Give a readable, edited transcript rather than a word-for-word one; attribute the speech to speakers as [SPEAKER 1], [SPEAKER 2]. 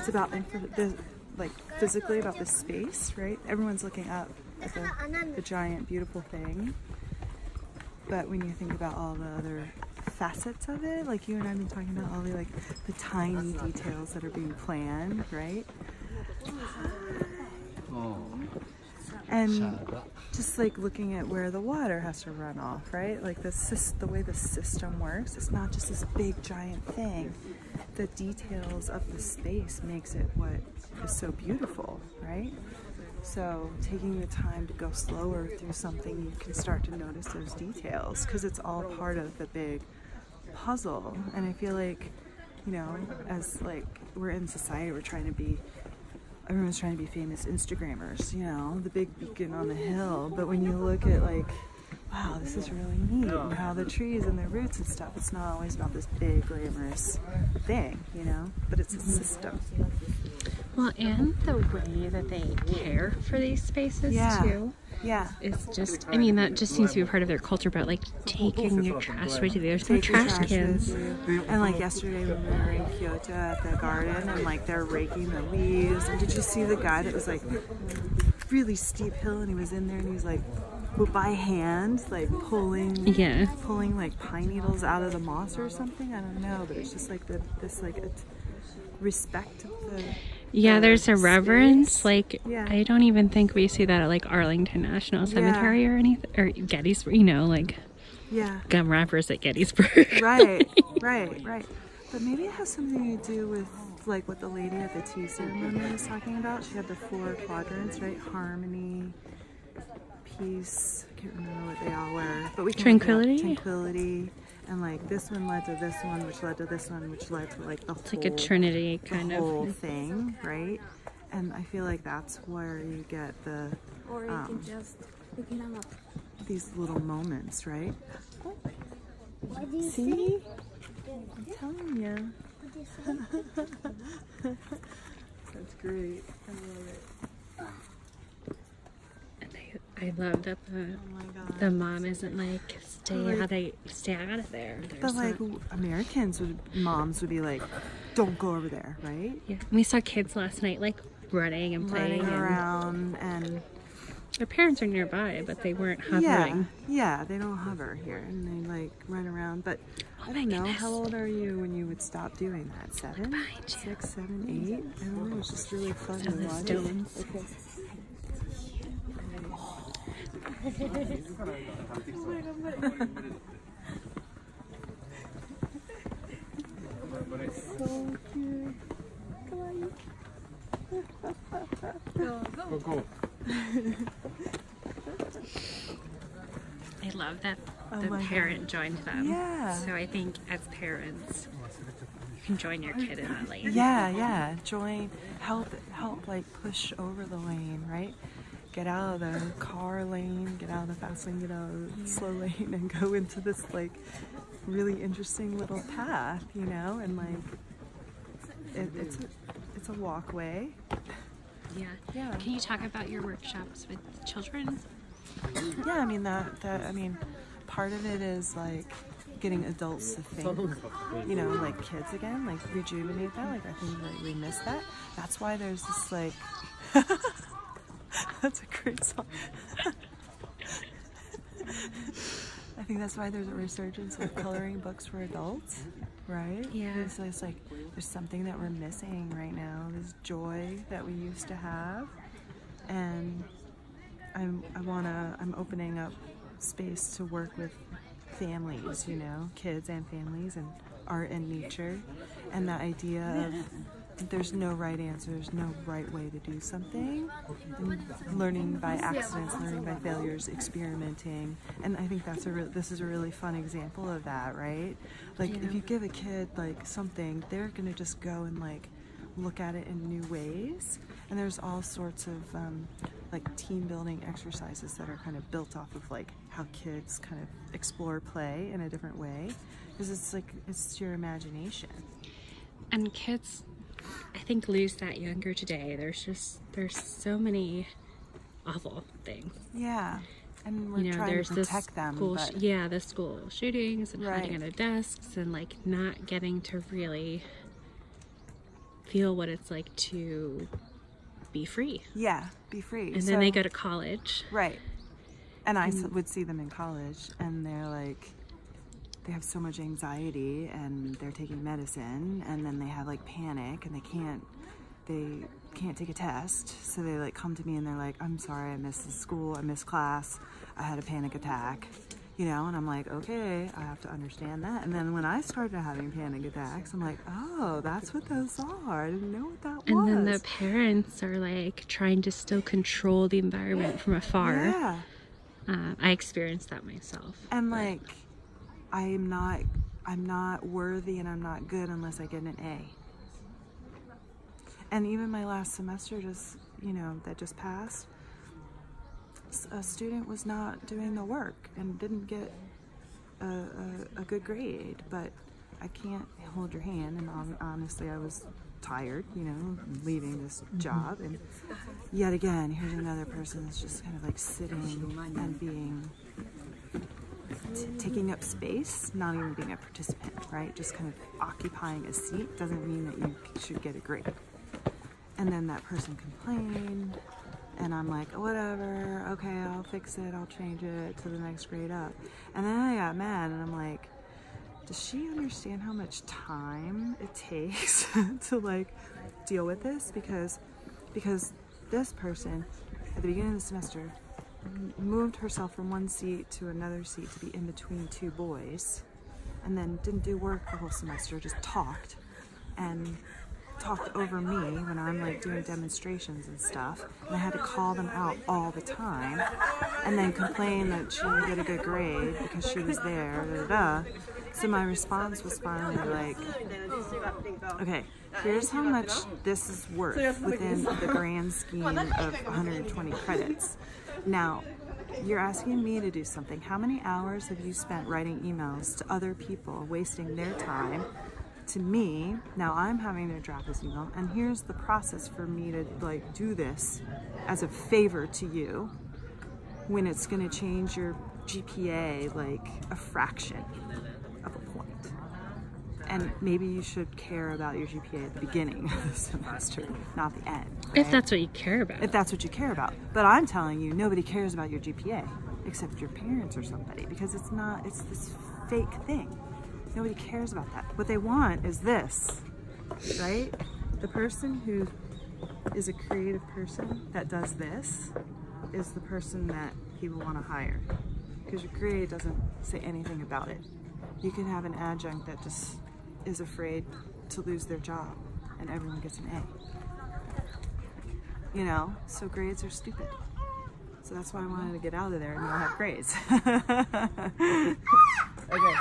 [SPEAKER 1] it's about like physically about the space, right? Everyone's looking up at the giant, beautiful thing. But when you think about all the other facets of it, like you and I have been talking about all the tiny details that are being planned, right? And just like looking at where the water has to run off, right? Like the way the system works, it's not just this big giant thing. The details of the space makes it what is so beautiful, right? So taking the time to go slower through something, you can start to notice those details because it's all part of the big puzzle. And I feel like, you know, as like we're in society, everyone's trying to be famous Instagrammers, you know, the big beacon on the hill. But when you look at like, wow, this is really neat, and how the trees and the roots and stuff, it's not always about this big glamorous thing, you know, but it's a system.
[SPEAKER 2] Well, and the way that they care for these spaces too.
[SPEAKER 1] Yeah.
[SPEAKER 2] It's just, I mean, that just seems to be a part of their culture about like taking your trash with you. There's no trash cans.
[SPEAKER 1] And like yesterday when we were in Kyoto at the garden and like they're raking the leaves. And did you see the guy that was like really steep hill and he was in there and he was like by hand like pulling like pine needles out of the moss or something? I don't know, but it's just like this like respect of the
[SPEAKER 2] there's a reverence. Like I don't even think we see that at like Arlington National Cemetery or anything, or Gettysburg, you know, like gum wrappers at Gettysburg.
[SPEAKER 1] Right. But maybe it has something to do with like what the lady at the tea ceremony was talking about. She had the 4 quadrants, right? Harmony, peace, I can't remember what they all were, but we can tranquility. And like this one led to this one, which led to this one, which led to like the whole,
[SPEAKER 2] like a trinity kind of
[SPEAKER 1] whole thing, right? And I feel like that's where you get the
[SPEAKER 3] or you can just pick them up.
[SPEAKER 1] These little moments, right?
[SPEAKER 3] What do you
[SPEAKER 1] See?
[SPEAKER 3] say?
[SPEAKER 1] I'm telling you. That's great. I love it.
[SPEAKER 2] I love that the mom isn't like stay out of there.
[SPEAKER 1] But like moms would be like, don't go over there, right?
[SPEAKER 2] Yeah. We saw kids last night like running and playing
[SPEAKER 1] around, and
[SPEAKER 2] their parents are nearby, but they weren't hovering.
[SPEAKER 1] Yeah, they don't hover here, and they like run around. But I don't know, how old are you when you would stop doing that? 7, 6, 7, 8? I don't know. It's just really fun to watch. Okay. So cute.
[SPEAKER 4] Go.
[SPEAKER 2] I love that the parent joined them.
[SPEAKER 1] Yeah.
[SPEAKER 2] So I think as parents, you can join your kid in that lane.
[SPEAKER 1] Yeah. Join, help like push over the lane, right? Get out of the car lane, get out of the fast lane, get out of the slow lane, and go into this like really interesting little path, you know, and like it's a walkway.
[SPEAKER 2] Yeah. Can you talk about your workshops with children?
[SPEAKER 1] Yeah, I mean part of it is like getting adults to think, you know, like kids again, like rejuvenate that. Like I think like we miss that. That's why there's this like that's a great song. I think that's why there's a resurgence of coloring books for adults, right?
[SPEAKER 2] Yeah.
[SPEAKER 1] It's like there's something that we're missing right now, this joy that we used to have. And I'm opening up space to work with families, you know, kids and families, and art and nature, and that idea of there's no right answer, there's no right way to do something, and learning by accidents, learning by failures, experimenting. And I think this is a really fun example of that, right? Like if you give a kid like something, they're gonna just go and like look at it in new ways. And there's all sorts of like team building exercises that are kind of built off of like how kids kind of explore play in a different way, because it's your imagination.
[SPEAKER 2] And kids, I think, lose that younger today. There's so many awful things.
[SPEAKER 1] Yeah, and we're trying to protect them.
[SPEAKER 2] The school shootings and hiding under desks and like not getting to really feel what it's like to be free.
[SPEAKER 1] Yeah, be free.
[SPEAKER 2] And then they go to college.
[SPEAKER 1] Right. And I would see them in college, and they're like, they have so much anxiety, and they're taking medicine, and then they have like panic, and they can't take a test. So they like come to me and they're like, I'm sorry, I missed school, I missed class, I had a panic attack, you know, and I'm like, okay, I have to understand that. And then when I started having panic attacks, I'm like, oh, that's what those are. I didn't know what that was.
[SPEAKER 2] And then the parents are like trying to still control the environment from afar.
[SPEAKER 1] Yeah.
[SPEAKER 2] I experienced that myself.
[SPEAKER 1] And like, I'm not worthy and I'm not good unless I get an A. And even my last semester just, you know, that just passed, a student was not doing the work and didn't get a good grade, but I can't hold your hand. And honestly, I was tired, you know, leaving this job. And yet again, here's another person that's just kind of like sitting and being, taking up space, not even being a participant, right? Just kind of occupying a seat doesn't mean that you should get a grade. And then that person complained, and I'm like, whatever, okay, I'll fix it, I'll change it to the next grade up. And then I got mad, and I'm like, does she understand how much time it takes to like deal with this? Because this person at the beginning of the semester moved herself from one seat to another seat to be in between two boys, and then didn't do work the whole semester, just talked over me when I'm like doing demonstrations and stuff, and I had to call them out all the time, and then complain that she didn't get a good grade because she was there, da, da, da. So my response was finally like, okay, here's how much this is worth within the grand scheme of 120 credits. Now, you're asking me to do something. How many hours have you spent writing emails to other people, wasting their time, to me? Now I'm having to draft this email, and here's the process for me to like do this as a favor to you when it's going to change your GPA like a fraction of a point. And maybe you should care about your GPA at the beginning of the semester, not the end. Right?
[SPEAKER 2] If that's what you care about.
[SPEAKER 1] If that's what you care about. But I'm telling you, nobody cares about your GPA except your parents or somebody, because it's this fake thing. Nobody cares about that. What they want is this, right? The person who is a creative person that does this is the person that people want to hire, because your grade doesn't say anything about it. You can have an adjunct that just is afraid to lose their job and everyone gets an A. You know, so grades are stupid. So that's why I wanted to get out of there and not have grades. Okay.